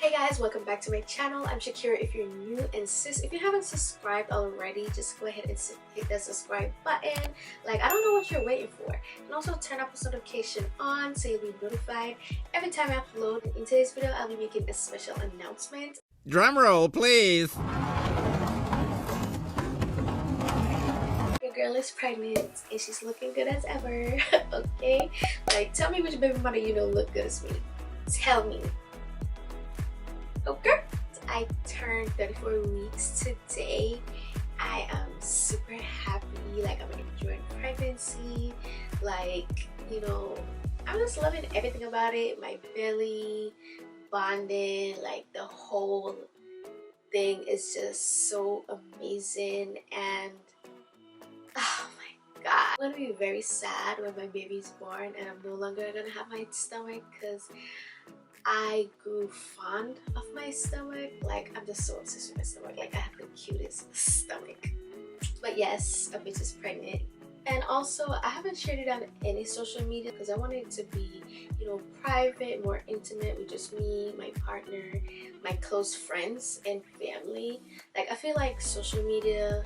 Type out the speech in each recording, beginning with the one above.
Hey guys, welcome back to my channel. I'm Shakera if you're new, and sis, if you haven't subscribed already, just go ahead and hit that subscribe button. Like, I don't know what you're waiting for. And also turn up post notification on so you'll be notified every time I upload. In today's video, I'll be making a special announcement. Drum roll, please. Your girl is pregnant and she's looking good as ever. Okay? Like, tell me which baby mother you know look good as me. Tell me. Okay, I turned 34 weeks today. I am super happy. Like, I'm enjoying pregnancy. Like, you know, I'm just loving everything about it. My belly, bonding, like the whole thing is just so amazing. And oh my god, I'm gonna be very sad when my baby's born and I'm no longer gonna have my stomach, because I grew fond of my stomach. Like, I'm just so obsessed with my stomach. Like, I have the cutest stomach. But yes, a bitch is pregnant. And also, I haven't shared it on any social media because I want it to be, you know, private, more intimate with just me, my partner, my close friends and family. Like, I feel like social media,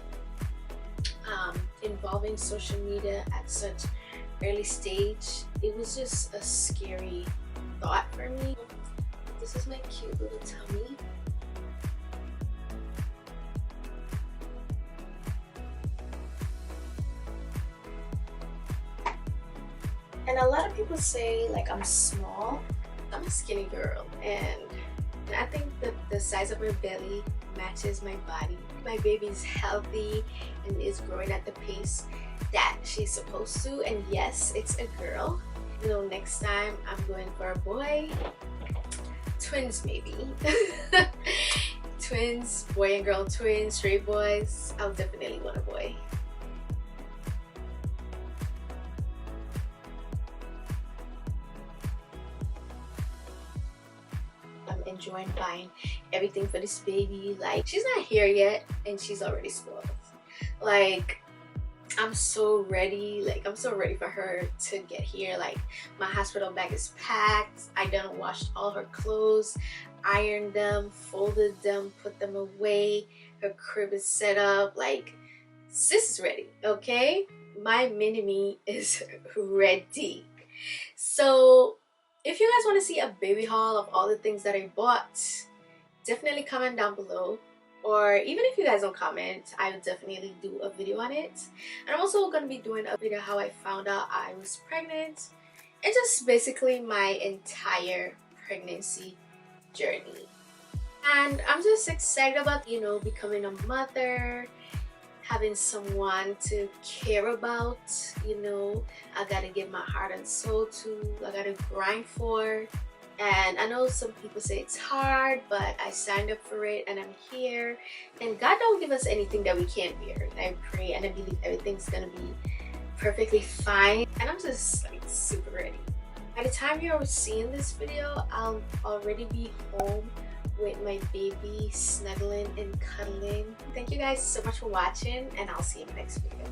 involving social media at such early stage, it was just a scary thought for me. This is my cute little tummy. And a lot of people say like I'm small. I'm a skinny girl, and I think that the size of my belly matches my body. My baby's healthy and is growing at the pace that she's supposed to, and yes, it's a girl. You know, next time I'm going for a boy. Twins maybe. Twins, boy and girl twins, straight boys. I'll definitely want a boy. I'm enjoying buying everything for this baby. Like, she's not here yet and she's already spoiled. Like, I'm so ready. Like, I'm so ready for her to get here. Like, my hospital bag is packed. I done washed all her clothes, ironed them, folded them, put them away. Her crib is set up. Like, sis is ready, okay? My mini-me is ready. So if you guys want to see a baby haul of all the things that I bought, definitely comment down below. Or even if you guys don't comment, I will definitely do a video on it. And I'm also going to be doing a video how I found out I was pregnant, and just basically my entire pregnancy journey. And I'm just excited about, you know, becoming a mother, having someone to care about. You know, I gotta give my heart and soul to, I gotta grind for. And I know some people say it's hard, but I signed up for it and I'm here. And God don't give us anything that we can't bear. And I pray and I believe everything's gonna be perfectly fine. And I'm just like super ready. By the time you're seeing this video, I'll already be home with my baby, snuggling and cuddling. Thank you guys so much for watching, and I'll see you in the next video.